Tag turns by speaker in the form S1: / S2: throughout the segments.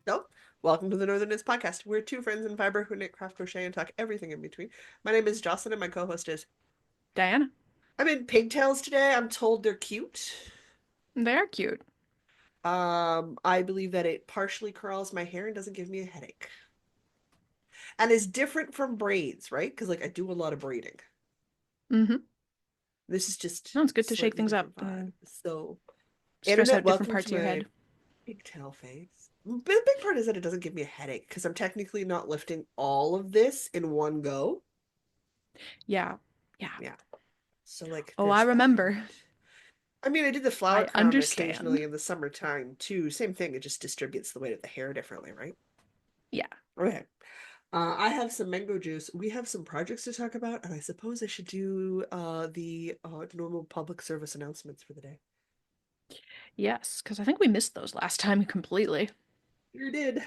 S1: Nope. Welcome to the Northerners Podcast. We're two friends in fiber who knit, craft, crochet, and talk everything in between. My name is Jocelyn, and my co-host is.
S2: Diana.
S1: I'm in pigtails today. I'm told they're cute.
S2: They are cute.
S1: I believe that it partially curls my hair and doesn't give me a headache. And is different from braids, right? Because I do a lot of braiding.
S2: Mm-hmm.
S1: This is just
S2: No, it's good to shake
S1: slightly
S2: things up
S1: different vibe.
S2: and
S1: So,
S2: stress
S1: internet,
S2: out different
S1: welcome
S2: parts
S1: to
S2: of your
S1: my
S2: head.
S1: pigtail phase. But the big part is that it doesn't give me a headache because I'm technically not lifting all of this in one go.
S2: Yeah. Yeah.
S1: Yeah. So
S2: Oh, I
S1: there's that.
S2: remember.
S1: I mean, I did the flower
S2: I
S1: crown occasionally
S2: understand.
S1: in the summertime too. Same thing. It just distributes the weight of the hair differently, right?
S2: Yeah.
S1: Okay. I have some mango juice. We have some projects to talk about, and I suppose I should do the normal public service announcements for the day.
S2: Yes, because I think we missed those last time completely.
S1: Sure did.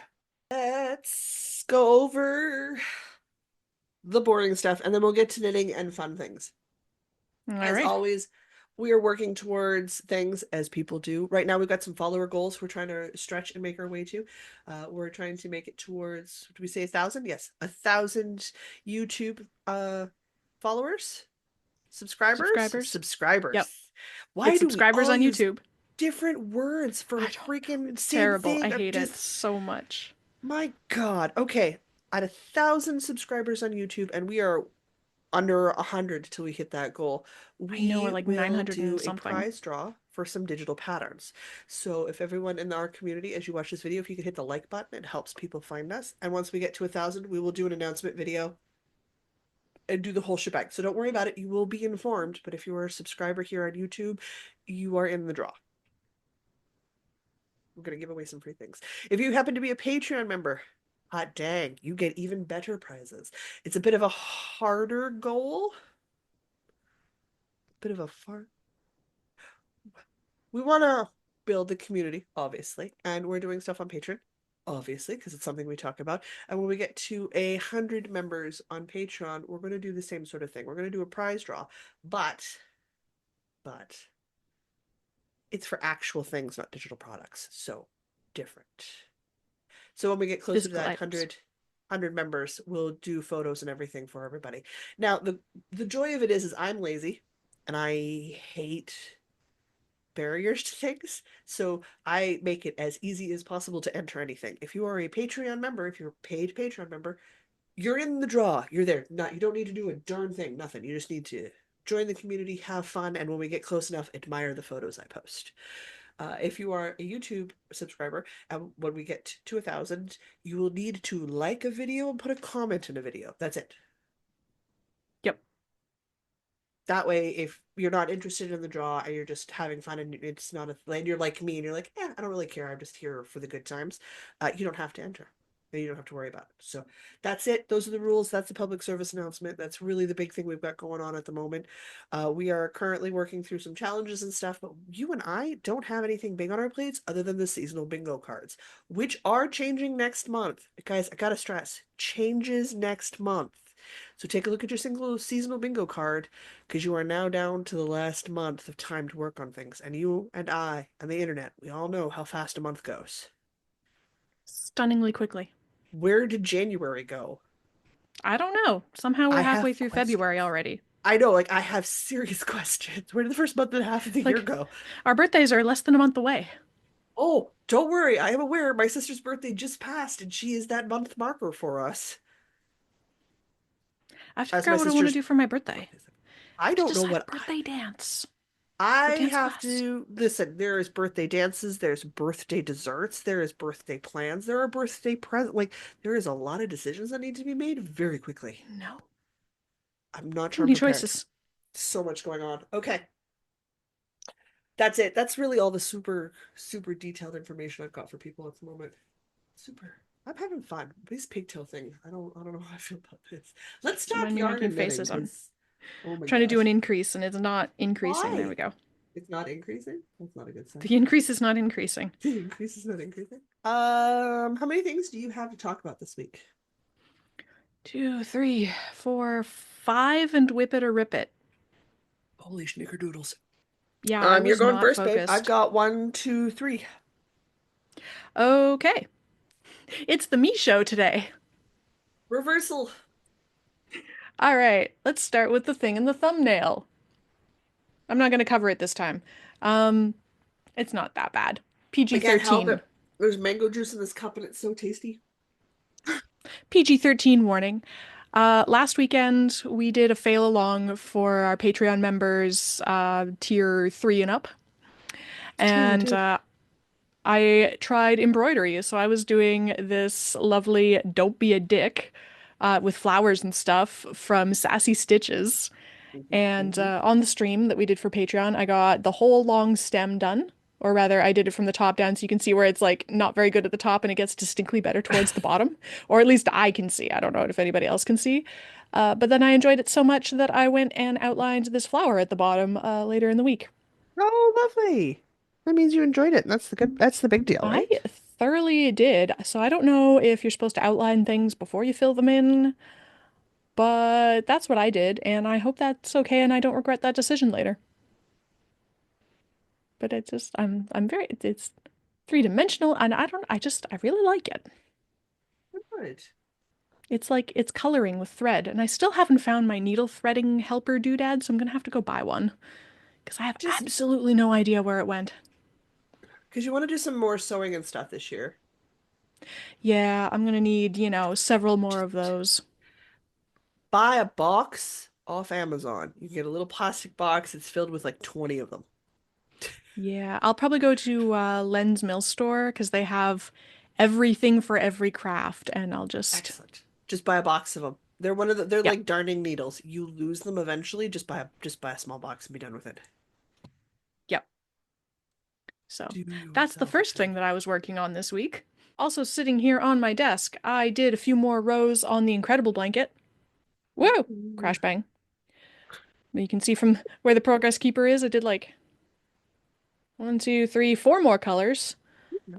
S1: Let's go over the boring stuff, and then we'll get to knitting and fun things.
S2: All
S1: As
S2: right.
S1: always, we are working towards things as people do. Right now, we've got some follower goals we're trying to stretch and make our way to. We're trying to make it towards, do we say 1,000? Yes, 1,000 YouTube followers, subscribers,
S2: Subscribers. Yep.
S1: subscribers. Why
S2: It's
S1: do we
S2: subscribers
S1: all
S2: on
S1: use
S2: YouTube.
S1: different words for
S2: I don't know.
S1: freaking
S2: It's
S1: same
S2: terrible. I
S1: thing? I'm
S2: hate it
S1: just,
S2: so much.
S1: my God. Okay, at 1,000 subscribers on YouTube, and we are under 100 till we hit that goal,
S2: I know we're
S1: we
S2: like
S1: will
S2: 900
S1: do
S2: and
S1: a
S2: something.
S1: prize draw for some digital patterns. So if everyone in our community, as you watch this video, if you could hit the like button, it helps people find us. And once we get to 1,000, we will do an announcement video and do the whole shebang. So don't worry about it. You will be informed. But if you are a subscriber here on YouTube, you are in the draw. We're going to give away some free things. If you happen to be a Patreon member, hot dang, you get even better prizes. It's a bit of a harder goal, bit of a far. We want to build the community, obviously, and we're doing stuff on Patreon, obviously, because it's something we talk about. And when we get to 100 members on Patreon, we're going to do the same sort of thing. We're going to do a prize draw, but it's for actual things, not digital products. So different. So when we get closer to
S2: Physical
S1: that
S2: items.
S1: 100 members, we'll do photos and everything for everybody. Now, the joy of it is I'm lazy and I hate barriers to things. So I make it as easy as possible to enter anything. If you are a Patreon member, if you're a paid Patreon member, you're in the draw. You're there. Not you don't need to do a darn thing, nothing. You just need to join the community, have fun, and when we get close enough, admire the photos I post. If you are a YouTube subscriber, and when we get to 1,000, you will need to like a video and put a comment in a video. That's it.
S2: Yep.
S1: That way, if you're not interested in the draw and you're just having fun and it's not a, and you're like me and you're like, I don't really care. I'm just here for the good times. You don't have to enter. And you don't have to worry about it. So that's it. Those are the rules. That's the public service announcement. That's really the big thing we've got going on at the moment. We are currently working through some challenges and stuff, but you and I don't have anything big on our plates other than the seasonal bingo cards, which are changing next month. Guys, I gotta stress, changes next month. So take a look at your single seasonal bingo card because you are now down to the last month of time to work on things. And you and I and the internet, we all know how fast a month goes.
S2: Stunningly quickly.
S1: Where did January go?
S2: I don't know. Somehow we're
S1: I
S2: halfway
S1: have
S2: through
S1: questions.
S2: February already.
S1: I know, I have serious questions. Where did the first month and a half of the year
S2: Like,
S1: go?
S2: our birthdays are less than a month away.
S1: Oh, don't worry. I am aware my sister's birthday just passed and she is that month marker for us.
S2: I have to
S1: As
S2: figure
S1: my
S2: out what I want to
S1: sister's
S2: do for my birthday.
S1: birthday.
S2: I
S1: I
S2: have to
S1: don't know
S2: decide a
S1: what
S2: birthday dance for
S1: I
S2: dance
S1: have
S2: class.
S1: to listen. There is birthday dances, there's birthday desserts, there is birthday plans, there are birthday present. There is a lot of decisions that need to be made very quickly.
S2: No.
S1: I'm not
S2: Too
S1: sure I'm
S2: many
S1: prepared.
S2: choices.
S1: So much going on. Okay, that's it. That's really all the super detailed information I've got for people at the moment. Super. I'm having fun. This pigtail thing. I don't know how I feel about this. Let's
S2: Don't
S1: talk
S2: mind me
S1: yarn
S2: making
S1: and knitting
S2: faces. I'm
S1: because oh my
S2: trying to do an
S1: gosh.
S2: increase and it's not increasing. There we
S1: Why?
S2: go.
S1: It's not increasing? That's not a good sign.
S2: The increase is not increasing.
S1: The increase is not increasing. How many things do you have to talk about this week?
S2: Two, three, four, five, and whip it or rip it.
S1: Holy snickerdoodles.
S2: Yeah, I
S1: You're
S2: was
S1: going
S2: not
S1: first, babe. I've
S2: focused.
S1: got one, two, three.
S2: Okay. It's the me show today.
S1: Reversal.
S2: All right, let's start with the thing in the thumbnail. I'm not going to cover it this time. Um, it's not that bad.
S1: I can't help
S2: PG-13.
S1: it. There's mango juice in this cup and it's so tasty.
S2: PG-13 warning. Last weekend we did a fail along for our Patreon members, tier 3 and up.
S1: Ooh, we
S2: And
S1: did.
S2: I tried embroidery. So I was doing this lovely Don't Be a Dick with flowers and stuff from Sassy Stitches. And
S1: Mhm.
S2: on the stream that we did for Patreon, I got the whole long stem done. Or rather, I did it from the top down so you can see where it's like not very good at the top and it gets distinctly better towards the bottom. Or at least I can see. I don't know if anybody else can see. But then I enjoyed it so much that I went and outlined this flower at the bottom later in the week.
S1: Oh, lovely. That means you enjoyed it. That's the big deal,
S2: I
S1: right?
S2: thoroughly did. So I don't know if you're supposed to outline things before you fill them in, but that's what I did, and I hope that's okay and I don't regret that decision later. But I'm very it's three-dimensional and I really like it.
S1: Good.
S2: It's like it's coloring with thread, and I still haven't found my needle threading helper doodad, so I'm gonna have to go buy one because I have
S1: Just
S2: absolutely no idea where it went.
S1: because you want to do some more sewing and stuff this year.
S2: Yeah, I'm gonna need, several more of
S1: Just
S2: those.
S1: buy a box off Amazon. You can get a little plastic box. It's filled with like 20 of them.
S2: Yeah, I'll probably go to Len's Mill store because they have everything for every craft, and I'll just,
S1: Excellent. Just buy a box of them. They're
S2: yeah,
S1: like darning needles. You lose them eventually. Just buy a small box and be done with it.
S2: yep. So
S1: Do
S2: that's the
S1: yourself a
S2: first thing that
S1: favor.
S2: I was working on this week. Also, sitting here on my desk, I did a few more rows on the Incredible blanket. Whoa!
S1: Ooh.
S2: Crash bang. You can see from where the progress keeper is, I did like one, two, three, four more colors.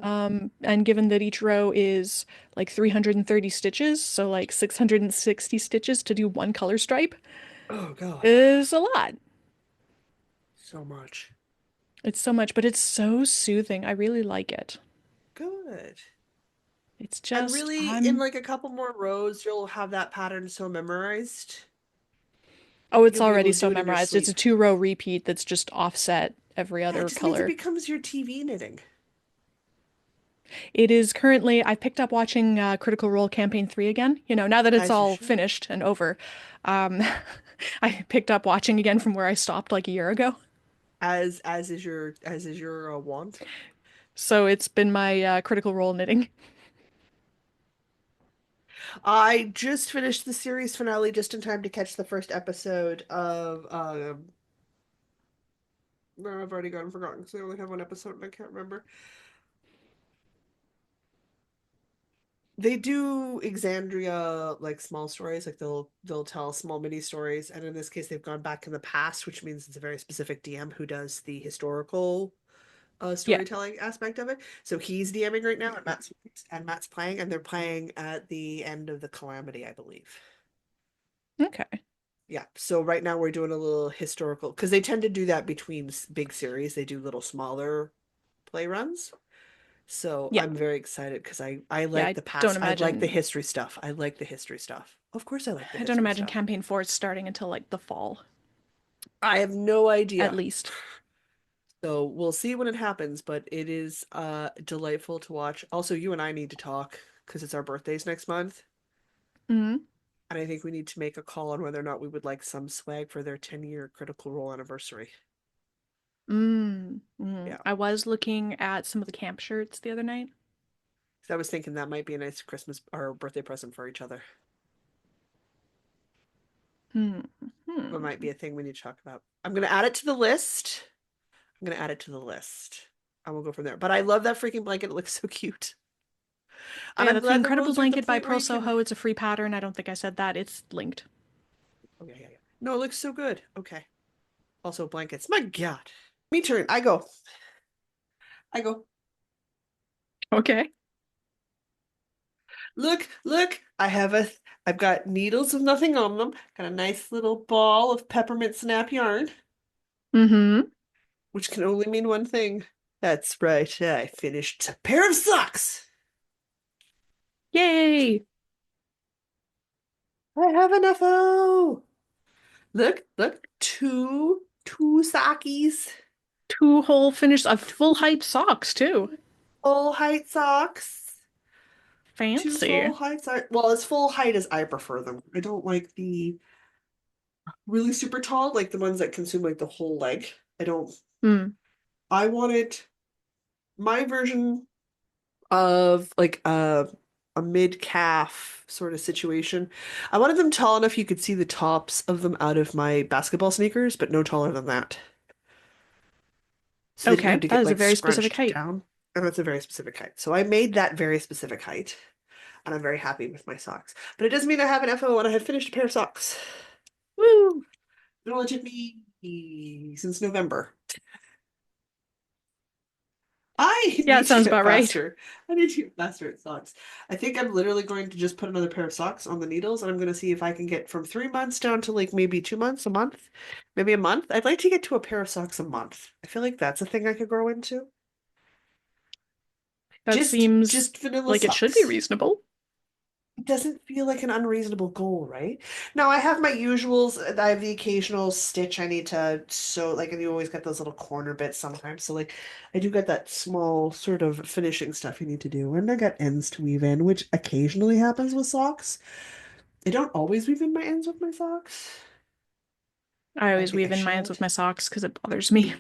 S2: And given that each row is like 330 stitches, so like 660 stitches to do one color stripe,
S1: Oh God.
S2: is a lot.
S1: So much.
S2: It's so much, but it's so soothing. I really like it.
S1: Good.
S2: It's
S1: And
S2: just,
S1: really, in
S2: I'm,
S1: like a couple more rows, you'll have that pattern so memorized.
S2: oh, it's
S1: You'll be able
S2: already
S1: to
S2: so
S1: do it in your
S2: memorized. It's a
S1: sleep.
S2: 2 row repeat that's just offset every
S1: Yeah, it
S2: other
S1: just means it
S2: color.
S1: becomes your TV knitting,
S2: It is currently, I picked up watching Critical Role Campaign 3 again. Now that it's
S1: as you
S2: all
S1: should.
S2: finished and over, um, I picked up watching again from where I stopped like a year ago.
S1: As is your want.
S2: So it's been my Critical Role knitting.
S1: I just finished the series finale just in time to catch the first episode of no, I've already gone forgotten because they only have one episode and I can't remember. They do Exandria like small stories, like they'll tell small mini stories, and in this case they've gone back in the past, which means it's a very specific DM who does the historical
S2: Yeah.
S1: storytelling aspect of it. So he's DMing right now, and Matt's playing, and they're playing at the end of the Calamity, I believe.
S2: Okay.
S1: Yeah. So right now we're doing a little historical because they tend to do that between big series. They do little smaller play runs. So
S2: Yeah.
S1: I'm very excited because I
S2: Yeah,
S1: like
S2: I
S1: the
S2: don't
S1: past. I like the
S2: imagine
S1: history stuff. I like the history stuff. Of course, I like the
S2: I don't
S1: history
S2: imagine
S1: stuff.
S2: campaign 4 is starting until like the fall,
S1: I have no
S2: at
S1: idea.
S2: least.
S1: So we'll see when it happens, but it is delightful to watch. Also, you and I need to talk because it's our birthdays next month,
S2: Mm,
S1: and I think we need to make a call on whether or not we would like some swag for their 10-year Critical Role anniversary. Yeah.
S2: I was looking at some of the camp shirts the other night.
S1: So I was thinking that might be a nice Christmas or birthday present for each other.
S2: Hmm.
S1: That might
S2: Hmm.
S1: be a thing we need to talk about. I'm gonna add it to the list. I'm gonna add it to the list. And we'll go from there. But I love that freaking blanket. It looks so cute.
S2: Oh
S1: And
S2: yeah,
S1: I'm
S2: that's the
S1: glad the
S2: Incredible
S1: rows are at the
S2: Blanket by
S1: point where
S2: Pearl
S1: you can.
S2: Soho. It's a free pattern. I don't think I said that. It's linked.
S1: Oh, yeah, yeah, yeah. No, it looks so good. Okay. Also, blankets. My God. Me turn. I go. I go.
S2: Okay.
S1: Look, look. I've got needles with nothing on them. Got a nice little ball of peppermint snap yarn,
S2: Mm-hmm.
S1: which can only mean one thing. That's right. I finished a pair of socks.
S2: Yay!
S1: I have an FO. Look, look, two sockies,
S2: Two whole finished, full height socks too.
S1: full height socks. Two
S2: Fancy.
S1: full heights are well, as full height as I prefer them. I don't like the really super tall, like the ones that consume like the whole leg. I don't.
S2: Hmm.
S1: I wanted my version of like a mid-calf sort of situation. I wanted them tall enough you could see the tops of them out of my basketball sneakers, but no taller than that. So they didn't
S2: Okay,
S1: have to
S2: that
S1: get
S2: is a
S1: like
S2: very specific
S1: scrunched
S2: height.
S1: down. And that's a very specific height. So I made that very specific height, and I'm very happy with my socks. But it doesn't mean I have an FO and I have finished a pair of socks.
S2: Woo!
S1: It only took me since November. I
S2: Yeah,
S1: need
S2: it
S1: to
S2: sounds
S1: get
S2: about right.
S1: faster. I need to get faster at socks. I think I'm literally going to just put another pair of socks on the needles, and I'm going to see if I can get from 3 months down to like maybe 2 months, a month, maybe a month. I'd like to get to a pair of socks a month. I feel like that's a thing I could grow into.
S2: That
S1: Just
S2: seems
S1: just vanilla
S2: like it should be
S1: socks.
S2: reasonable.
S1: It doesn't feel like an unreasonable goal, right? Now I have my usuals. I have the occasional stitch I need to sew, like, and you always get those little corner bits sometimes. So like, I do get that small sort of finishing stuff you need to do, and I got ends to weave in, which occasionally happens with socks. I don't always weave in my ends with my socks.
S2: I
S1: I
S2: always
S1: think I
S2: weave in my ends
S1: should.
S2: with my socks because it bothers me.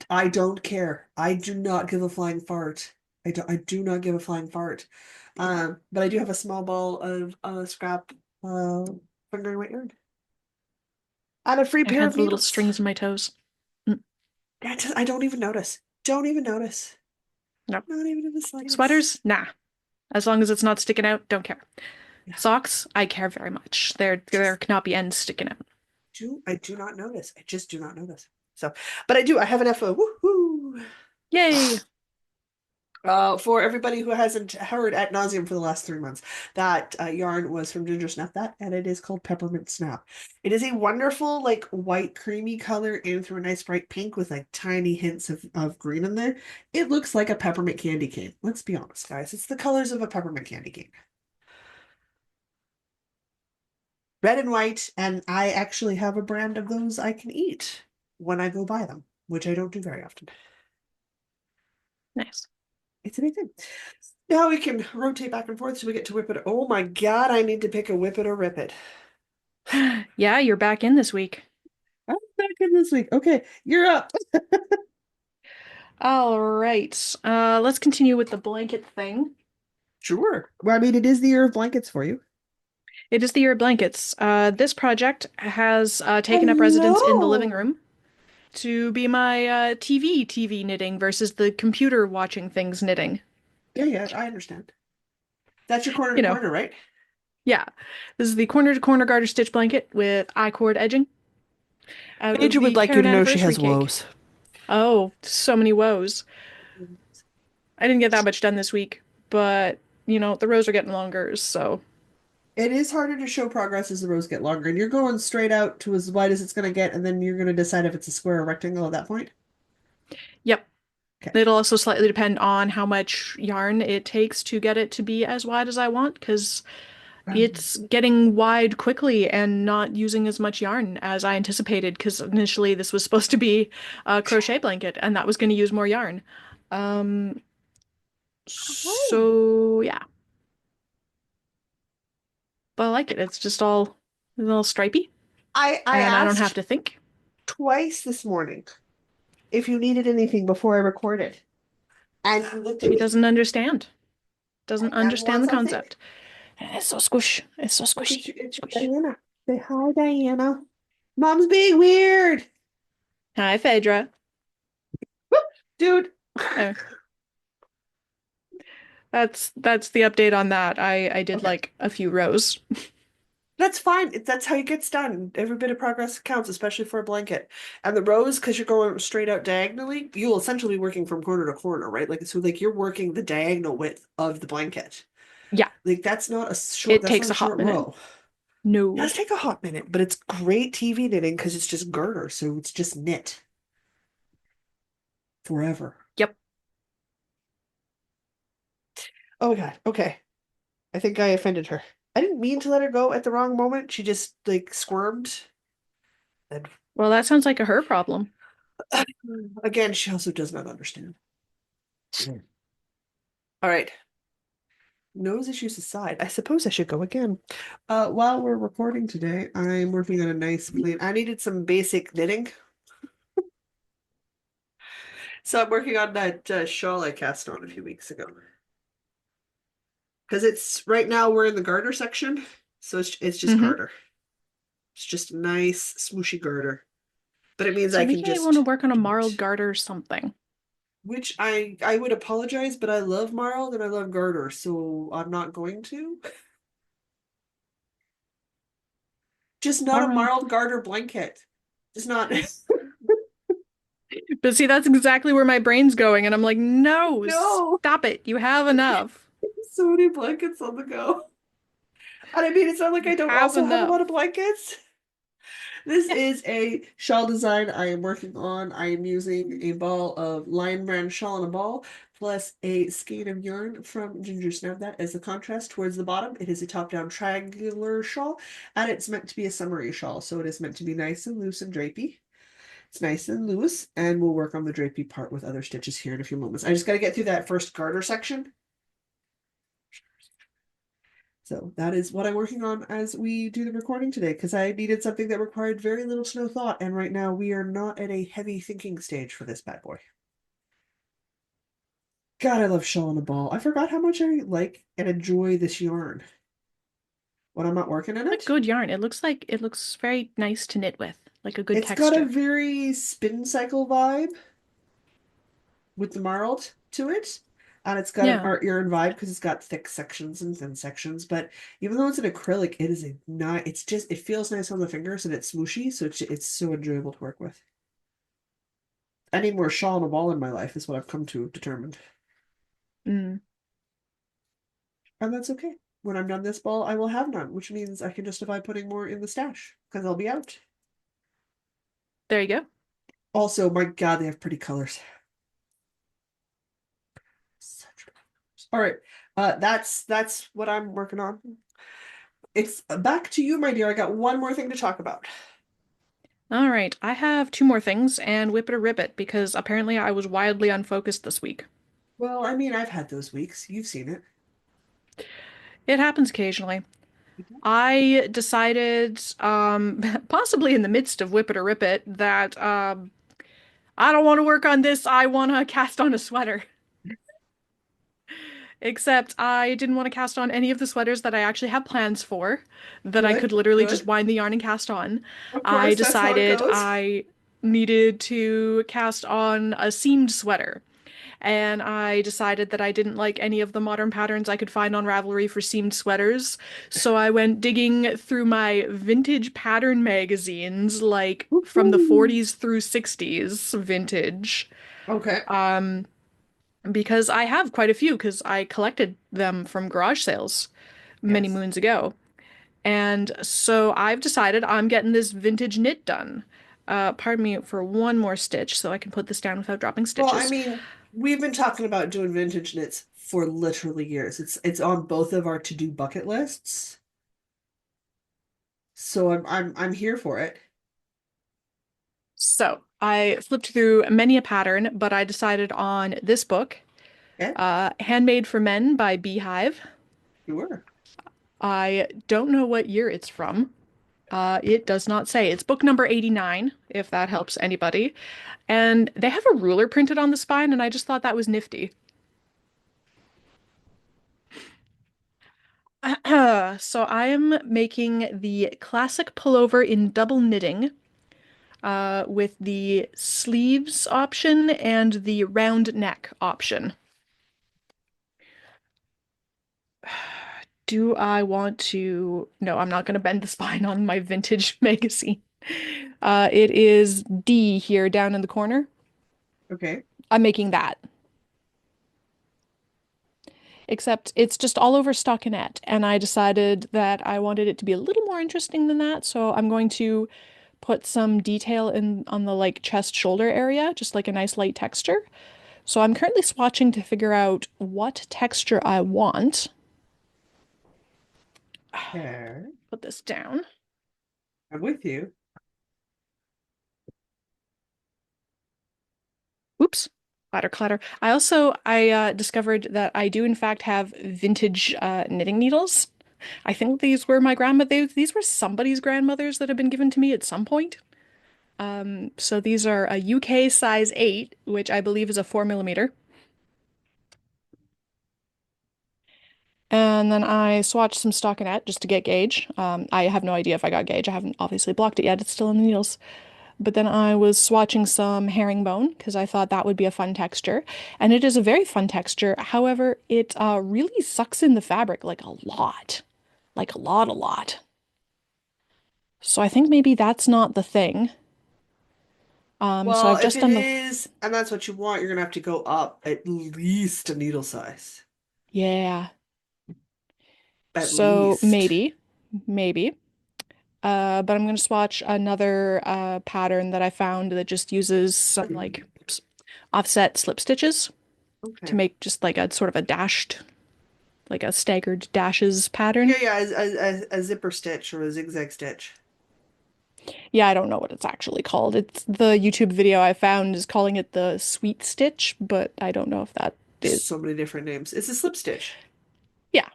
S1: I don't care. I do not give a flying fart. I do not give a flying fart. But I do have a small ball of scrap fingering weight yarn. And a free
S2: I've
S1: pair
S2: had
S1: of
S2: the little
S1: needles.
S2: strings in my toes. Mm,
S1: I don't even notice. Don't even notice.
S2: no.
S1: Not even in the slightest.
S2: Sweaters? Nah. As long as it's not sticking out, don't care.
S1: Yeah.
S2: Socks? I care very much. There
S1: Just
S2: cannot be ends sticking out.
S1: I do not notice. I just do not notice. So, but I do. I have an FO. Woohoo!
S2: Yay!
S1: For everybody who hasn't heard at nauseum for the last 3 months, that yarn was from Gingersnap, that, and it is called Peppermint Snap. It is a wonderful, like, white creamy color in through a nice bright pink with like tiny hints of green in there. It looks like a peppermint candy cane. Let's be honest, guys. It's the colors of a peppermint candy cane. Red and white, and I actually have a brand of those I can eat when I go buy them, which I don't do very often.
S2: Nice.
S1: It's a big thing. Now we can rotate back and forth so we get to whip it. Oh my God, I need to pick a whip it or rip it.
S2: Yeah, you're back in this week.
S1: I'm back in this week. Okay, you're up.
S2: All right. Let's continue with the blanket thing.
S1: Sure. Well, I mean, it is the year of blankets for you.
S2: It is the year of blankets. This project has taken up residence in the living
S1: Hello.
S2: room to be my TV knitting versus the computer watching things knitting.
S1: Yeah, yeah, I understand. That's your corner
S2: You
S1: to
S2: know,
S1: corner, right?
S2: yeah. This is the corner to corner garter stitch blanket with I-cord edging out of
S1: Major would
S2: the
S1: like you
S2: Karen
S1: to know she
S2: anniversary
S1: has
S2: cake.
S1: woes.
S2: Oh, so many woes. I didn't get that much done this week, but the rows are getting longer, so
S1: It is harder to show progress as the rows get longer, and you're going straight out to as wide as it's going to get, and then you're going to decide if it's a square or rectangle at that point.
S2: yep.
S1: Okay.
S2: It'll also slightly depend on how much yarn it takes to get it to be as wide as I want, because it's getting wide quickly and not using as much yarn as I anticipated, because initially this was supposed to be a crochet blanket, and that was going to use more yarn. Um,
S1: Oh.
S2: so yeah, but I like it. It's just all a little stripy,
S1: I
S2: and I don't have
S1: asked
S2: to think.
S1: twice this morning if you needed anything before I recorded. And you looked at
S2: She
S1: me.
S2: doesn't understand. Doesn't
S1: And now you
S2: understand
S1: want
S2: the
S1: something?
S2: concept. It's so squish. It's so
S1: Look at
S2: squishy.
S1: you. It's
S2: Squish.
S1: Diana. Say hi, Diana. Mom's being weird.
S2: Hi, Phaedra.
S1: Dude.
S2: Uh, that's the update on that. I did
S1: Okay.
S2: like a few rows.
S1: That's fine. That's how it gets done. Every bit of progress counts, especially for a blanket. And the rows, because you're going straight out diagonally, you'll essentially be working from corner to corner, right? Like, so like you're working the diagonal width of the blanket.
S2: Yeah,
S1: Like that's not a short,
S2: it
S1: that's not
S2: takes
S1: a
S2: a hot
S1: short
S2: minute.
S1: row. It
S2: No.
S1: does take a hot minute, but it's great TV knitting because it's just garter, so it's just knit forever.
S2: Yep.
S1: Oh my God. Okay. I think I offended her. I didn't mean to let her go at the wrong moment. She just like squirmed. And
S2: Well, that sounds like a her problem.
S1: again, she also does not understand. All right. Nose issues aside, I suppose I should go again. While we're recording today, I'm working on a nice plan. I needed some basic knitting, so I'm working on that shawl I cast on a few weeks ago. Because it's right now we're in the garter section, so it's just
S2: Hmm.
S1: garter. It's just a nice smooshy garter, but it means
S2: So
S1: I
S2: I'm
S1: can
S2: making me want to
S1: just
S2: work on a
S1: do
S2: marled
S1: it.
S2: garter or something.
S1: Which I would apologize, but I love marled and I love garter, so I'm not going to. Just not
S2: All
S1: a
S2: right.
S1: marled garter blanket. Just not.
S2: But see, that's exactly where my brain's going, and I'm like, no,
S1: No.
S2: stop it. You have enough.
S1: So many blankets on the go. And I mean, it's not like
S2: You
S1: I don't
S2: have
S1: also have a lot of
S2: enough.
S1: blankets. This is a shawl design I am working on. I am using a ball of Lion Brand shawl and a ball, plus a skein of yarn from Gingersnap. That as the contrast towards the bottom. It is a top-down triangular shawl, and it's meant to be a summery shawl, so it is meant to be nice and loose and drapey. It's nice and loose, and we'll work on the drapey part with other stitches here in a few moments. I just got to get through that first garter section. So that is what I'm working on as we do the recording today, because I needed something that required very little to no thought, and right now we are not at a heavy thinking stage for this bad boy. God, I love shawl on a ball. I forgot how much I like and enjoy this yarn when I'm not working in
S2: What a
S1: it.
S2: good yarn. It looks very nice to knit with, like a good
S1: It's got a
S2: texture.
S1: very spin cycle vibe with the marled to it. And it's got an
S2: Yeah.
S1: art yarn vibe because it's got thick sections and thin sections. But even though it's an acrylic, it is a not. It's just it feels nice on the fingers and it's smooshy, so it's so enjoyable to work with. I need more shawl and a ball in my life, is what I've come to determined.
S2: Mm,
S1: And that's okay. When I'm done this ball, I will have none, which means I can justify putting more in the stash because I'll be out.
S2: there you go.
S1: Also, my God, they have pretty colors. Such pretty colors. All right. That's what I'm working on. It's back to you, my dear. I got one more thing to talk about.
S2: All right. I have two more things and whip it or rip it because apparently I was wildly unfocused this week.
S1: Well, I mean, I've had those weeks. You've seen it.
S2: It happens occasionally. I decided, possibly in the midst of whip it or rip it, that I don't want to work on this. I want to cast on a sweater. Except I didn't want to cast on any of the sweaters that I actually have plans for, that I could
S1: Good,
S2: literally just
S1: good.
S2: wind the yarn and cast on.
S1: Of
S2: I
S1: course, that's how it
S2: decided
S1: goes.
S2: I needed to cast on a seamed sweater. And I decided that I didn't like any of the modern patterns I could find on Ravelry for seamed sweaters. So I went digging through my vintage pattern magazines, like from the
S1: Woohoo.
S2: 40s through 60s vintage.
S1: Okay.
S2: Um, because I have quite a few because I collected them from garage sales many
S1: Yes.
S2: moons ago. And so I've decided I'm getting this vintage knit done. Pardon me for one more stitch so I can put this down without dropping
S1: Well, I
S2: stitches.
S1: mean, we've been talking about doing vintage knits for literally years. It's on both of our to-do bucket lists. So I'm here for it.
S2: So I flipped through many a pattern, but I decided on this book,
S1: Okay,
S2: Handmade for Men by Beehive.
S1: sure.
S2: I don't know what year it's from. It does not say. It's book number 89, if that helps anybody. And they have a ruler printed on the spine, and I just thought that was nifty. So I am making the classic pullover in double knitting, with the sleeves option and the round neck option. Do I want to? No, I'm not going to bend the spine on my vintage magazine. It is D here down in the corner.
S1: Okay.
S2: I'm making that. Except it's just all over stockinette, and I decided that I wanted it to be a little more interesting than that, so I'm going to put some detail in on the like chest shoulder area, just like a nice light texture. So I'm currently swatching to figure out what texture I want.
S1: Okay.
S2: Put this down.
S1: I'm with you.
S2: Oops. Clatter, clatter. I discovered that I do in fact have vintage knitting needles. I think these were my grandmother. These were somebody's grandmothers that have been given to me at some point. So these are a UK size 8, which I believe is a 4 millimeter. And then I swatched some stockinette just to get gauge. I have no idea if I got gauge. I haven't obviously blocked it yet. It's still in the needles. But then I was swatching some herringbone because I thought that would be a fun texture. And it is a very fun texture. However, it really sucks in the fabric like a lot. Like a lot, a lot. So I think maybe that's not the thing. So
S1: Well,
S2: I've
S1: if
S2: just
S1: it
S2: done the,
S1: is, and that's what you want, you're gonna have to go up at least a needle size.
S2: yeah.
S1: At
S2: So
S1: least.
S2: maybe. But I'm going to swatch another pattern that I found that just uses some like offset slip stitches to
S1: Okay.
S2: make just like a sort of a dashed, like a staggered dashes pattern.
S1: Yeah, yeah, a zipper stitch or a zigzag stitch.
S2: Yeah, I don't know what it's actually called. It's the YouTube video I found is calling it the sweet stitch, but I don't know if that is.
S1: So many different names. It's a slip stitch.
S2: Yeah.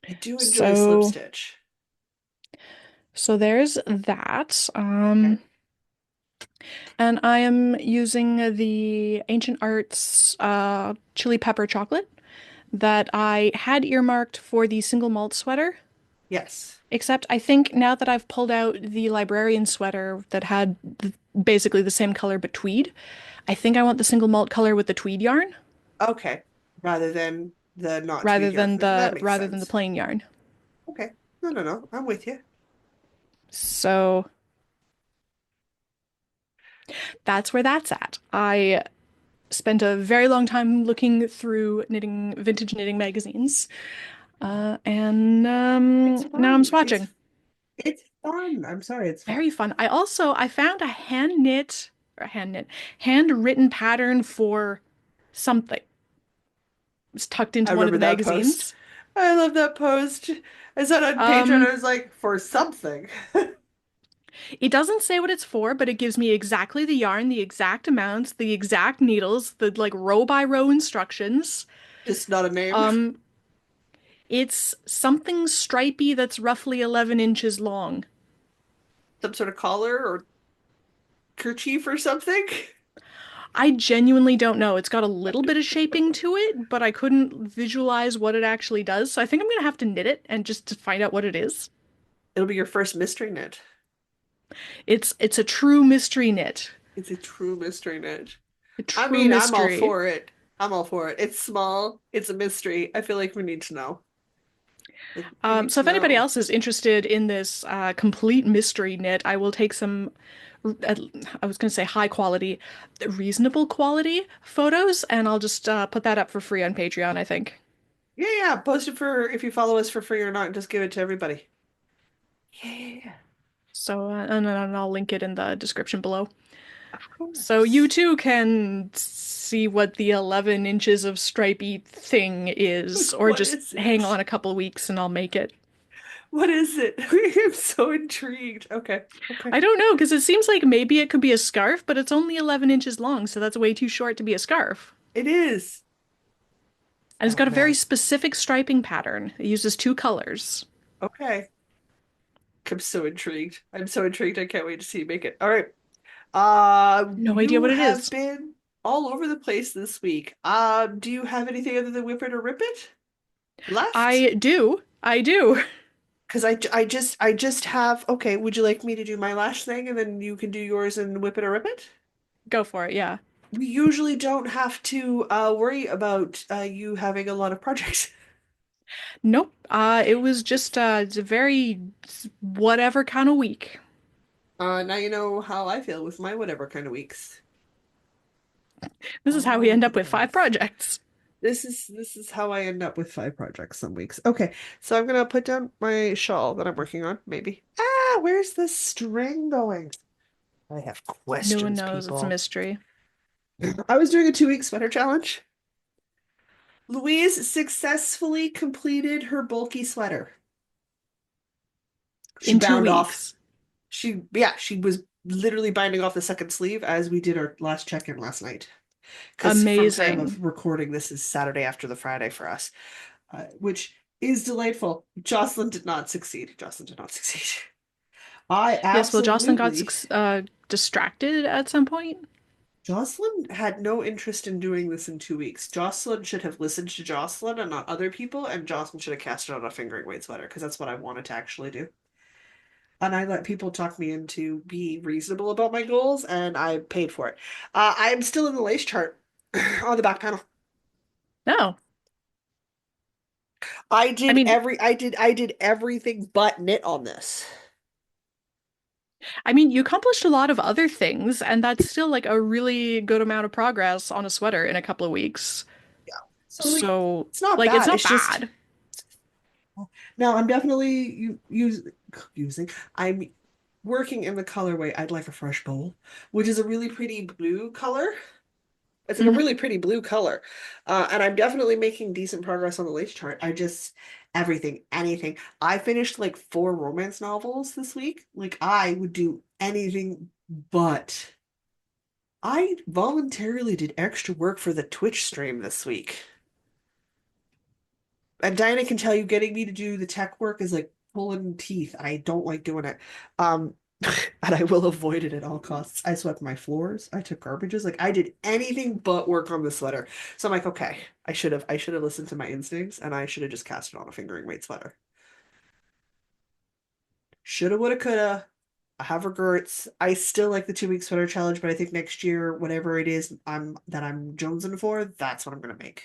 S1: I do enjoy slip
S2: So
S1: stitch.
S2: so there's that.
S1: Okay.
S2: And I am using the Ancient Arts chili pepper chocolate that I had earmarked for the single malt sweater.
S1: Yes.
S2: Except I think now that I've pulled out the librarian sweater that had basically the same color but tweed, I think I want the single malt color with the tweed yarn
S1: Okay. Rather than the not tweed yarn. That makes
S2: rather than the
S1: sense.
S2: plain yarn.
S1: Okay. No, no, no. I'm with you.
S2: So that's where that's at. I spent a very long time looking through knitting vintage knitting magazines, and
S1: It's
S2: now I'm
S1: fun.
S2: swatching.
S1: It's fun. I'm sorry, it's fun.
S2: Very fun. I found a handwritten pattern for something. It was tucked
S1: I
S2: into one of
S1: remember
S2: the
S1: that post.
S2: magazines.
S1: I love that post. I saw it on Patreon. I
S2: Um,
S1: was like, for something.
S2: it doesn't say what it's for, but it gives me exactly the yarn, the exact amounts, the exact needles, the like row by row instructions.
S1: Just not a name.
S2: Um, it's something stripy that's roughly 11 inches long.
S1: Some sort of collar or kerchief or something.
S2: I genuinely don't know. It's got a little bit of shaping to it, but I couldn't visualize what it actually does. So I think I'm gonna have to knit it and just to find out what it is.
S1: It'll be your first mystery knit.
S2: It's a true mystery knit.
S1: It's a true mystery knit.
S2: A
S1: I
S2: true
S1: mean, I'm all
S2: mystery.
S1: for it. I'm all for it. It's small. It's a mystery. I feel like we need to know. Like we need
S2: So
S1: to
S2: if anybody
S1: know.
S2: else is interested in this complete mystery knit, I will take some, uh, I was going to say high quality, reasonable quality photos, and I'll just put that up for free on Patreon, I think.
S1: Yeah, yeah. Post it for if you follow us for free or not. Just give it to everybody. Yeah,
S2: So, and then I'll link it in the description below.
S1: of
S2: So you
S1: course.
S2: too can see what the 11 inches of stripy thing is, or
S1: What
S2: just
S1: is
S2: hang on
S1: it?
S2: a couple weeks and I'll make it.
S1: What is it? I'm so intrigued. Okay, okay.
S2: I don't know, because it seems like maybe it could be a scarf, but it's only 11 inches long, so that's way too short to be a scarf.
S1: It is.
S2: And it's
S1: Oh
S2: got a very
S1: man.
S2: specific striping pattern. It uses two colors.
S1: Okay. I'm so intrigued. I'm so intrigued. I can't wait to see you make it. All right.
S2: No idea
S1: You
S2: what it
S1: have
S2: is.
S1: been all over the place this week. Do you have anything other than Whip It or Rip It left?
S2: I do. I do.
S1: Because I just have, okay, would you like me to do my last thing and then you can do yours and Whip It or Rip It?
S2: Go for it, yeah.
S1: We usually don't have to worry about you having a lot of projects.
S2: Nope. It was just it's a very whatever kind of week.
S1: Now you know how I feel with my whatever kind of weeks.
S2: This is how we
S1: All
S2: end
S1: over
S2: up
S1: the
S2: with five
S1: place.
S2: projects.
S1: This is how I end up with 5 projects some weeks. Okay, so I'm gonna put down my shawl that I'm working on, maybe. Where's the string going? I have
S2: No one
S1: questions,
S2: knows. It's a
S1: people.
S2: mystery.
S1: I was doing a 2 week sweater challenge Louise successfully completed her bulky sweater. She
S2: In two
S1: bound off.
S2: weeks.
S1: She was literally binding off the second sleeve as we did our last check-in last night. Because from time
S2: Amazing.
S1: of recording, this is Saturday after the Friday for us, which is delightful. Jocelyn did not succeed. Jocelyn did not succeed. I
S2: Yes, well, Jocelyn got
S1: absolutely.
S2: distracted at some point.
S1: Jocelyn had no interest in doing this in 2 weeks. Jocelyn should have listened to Jocelyn and not other people, and Jocelyn should have cast it on a fingering weight sweater because that's what I wanted to actually do. And I let people talk me into be reasonable about my goals, and I paid for it. I'm still in the lace chart on the back panel.
S2: No.
S1: I
S2: I
S1: did
S2: mean,
S1: every I did everything but knit on this.
S2: you accomplished a lot of other things, and that's still like a really good amount of progress on a sweater in a couple of weeks.
S1: So like
S2: So,
S1: it's not
S2: like, it's
S1: bad.
S2: not
S1: It's just
S2: bad.
S1: now I'm definitely using I'm working in the colorway I'd like a fresh bowl, which is a really pretty blue color. It's like a
S2: Hmm.
S1: really pretty blue color. And I'm definitely making decent progress on the lace chart. I just, everything, anything. I finished like 4 romance novels this week. Like, I would do anything but. I voluntarily did extra work for the Twitch stream this week. And Diana can tell you getting me to do the tech work is like pulling teeth. I don't like doing it. Um, and I will avoid it at all costs. I swept my floors. I took garbages. Like I did anything but work on the sweater. So I'm like, okay, I should have listened to my instincts and I should have just cast it on a fingering weight sweater. Shoulda, woulda, coulda. I have regrets. I still like the 2 week sweater challenge, but I think next year, whatever it is I'm jonesing for, that's what I'm gonna make.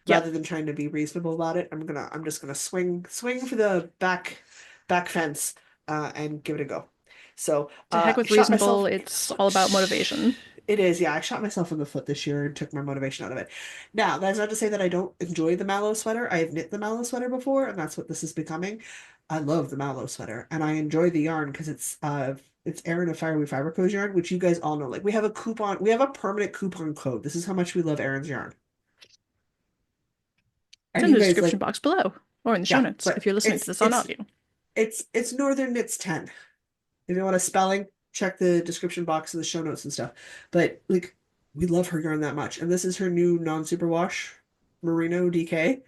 S2: Yep.
S1: Rather than trying to be reasonable about it, I'm just gonna swing for the back fence and give it a go. So
S2: To heck with
S1: shot
S2: reasonable,
S1: myself in the
S2: it's all about
S1: foot.
S2: motivation.
S1: It is, yeah. I shot myself in the foot this year and took my motivation out of it. Now, that's not to say that I don't enjoy the mallow sweater. I have knit the mallow sweater before, and that's what this is becoming. I love the mallow sweater, and I enjoy the yarn because it's Erin of Fireweave Fiber Co's yarn, which you guys all know. Like we have a permanent coupon code. This is how much we love Erin's yarn.
S2: It's
S1: And
S2: in
S1: you
S2: the
S1: guys
S2: description
S1: like,
S2: box below, or in the show
S1: yeah,
S2: notes if
S1: but
S2: you're listening to this on audio.
S1: it's Northern Knits 10. If you want a spelling, check the description box and the show notes and stuff. But like we love her yarn that much. And this is her new non-superwash merino DK,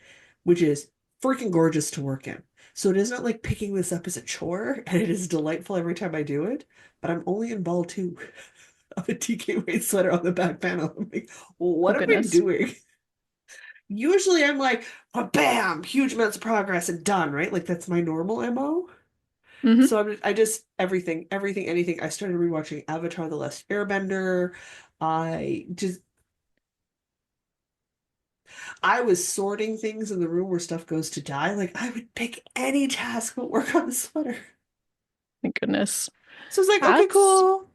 S1: which is freaking gorgeous to work in. So it is not like picking this up as a chore, and it is delightful every time I do it. But I'm only in ball two of a DK weight sweater on the back panel. I'm like, well,
S2: Oh
S1: what am I
S2: goodness.
S1: doing? Usually I'm like, bam, huge amounts of progress and done, right? Like that's my normal MO.
S2: Hmm.
S1: So I just everything, anything. I started rewatching Avatar: The Last Airbender. I just I was sorting things in the room where stuff goes to die. Like I would pick any task but work on the sweater.
S2: Thank goodness.
S1: So it's like, okay,
S2: That's
S1: cool.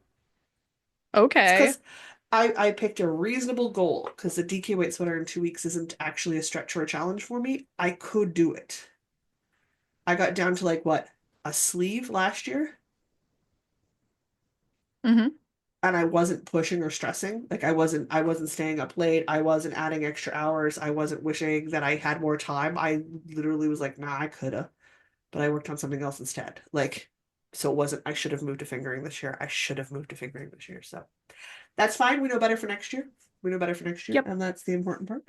S1: It's
S2: okay.
S1: because I picked a reasonable goal because the DK weight sweater in 2 weeks isn't actually a stretch or a challenge for me. I could do it. I got down to like what, a sleeve last year,
S2: Hmm.
S1: and I wasn't pushing or stressing. Like I wasn't staying up late. I wasn't adding extra hours. I wasn't wishing that I had more time. I literally was like, nah, I coulda, but I worked on something else instead. Like, so it wasn't, I should have moved to fingering this year. I should have moved to fingering this year. So that's fine. We know better for next year. We know better for next year,
S2: Yep.
S1: and that's the important part.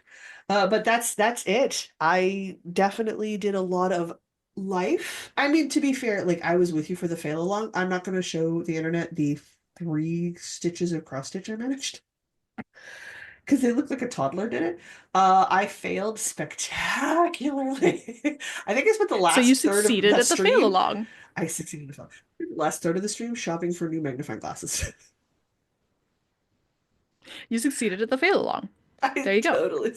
S1: But that's it. I definitely did a lot of life. I mean, to be fair, like I was with you for the fail along. I'm not going to show the internet the 3 stitches of cross stitch I managed because they look like a toddler did it. I failed spectacularly. I think I spent the
S2: So you
S1: last third of
S2: succeeded
S1: the
S2: at the fail
S1: stream.
S2: along.
S1: I succeeded as well. Last third of the stream shopping for new magnifying glasses.
S2: You succeeded at the fail along.
S1: I
S2: There you go.
S1: totally.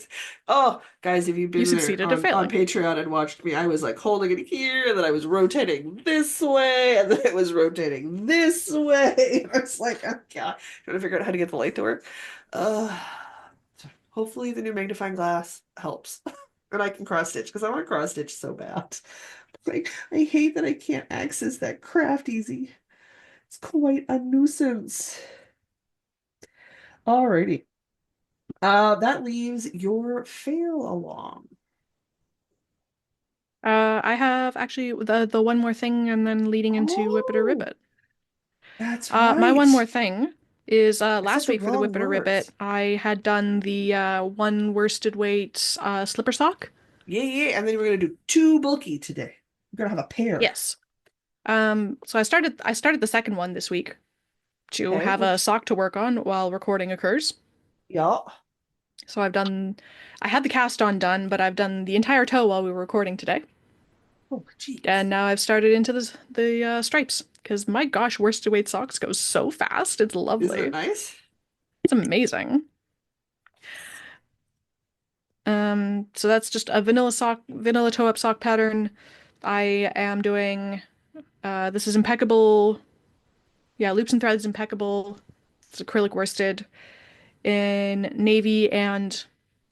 S1: Oh, guys, if you've
S2: You
S1: been there
S2: succeeded at
S1: on
S2: failing.
S1: Patreon and watched me, I was like holding it here, and then I was rotating this way, and then it was rotating this way. I was like, oh God, trying to figure out how to get the light to work. Uh, hopefully the new magnifying glass helps, and I can cross stitch because I want to cross stitch so bad. Like, I hate that I can't access that craft easy. It's quite a nuisance. Alrighty. That leaves your fail along.
S2: I have actually the one more thing and then leading into Whip It or Rip
S1: Oh,
S2: It.
S1: that's
S2: My one more
S1: right.
S2: thing is
S1: I said
S2: last
S1: the
S2: week for the
S1: wrong
S2: Whip It or Rip It,
S1: words.
S2: I had done the one worsted weight slipper sock.
S1: Yeah, yeah. And then we're gonna do two bulky today. We're gonna have a pair.
S2: Yes. So I started the second one this week to
S1: Okay,
S2: have a
S1: which
S2: sock to work on while recording occurs.
S1: yeah.
S2: So I had the cast on done, but I've done the entire toe while we were recording today.
S1: Oh, jeez.
S2: And now I've started into the stripes because my gosh, worsted weight socks go so fast. It's
S1: Isn't it
S2: lovely.
S1: nice?
S2: It's amazing. So that's just a vanilla toe-up sock pattern. I am doing this is impeccable. Yeah, loops and threads impeccable. It's acrylic worsted in navy and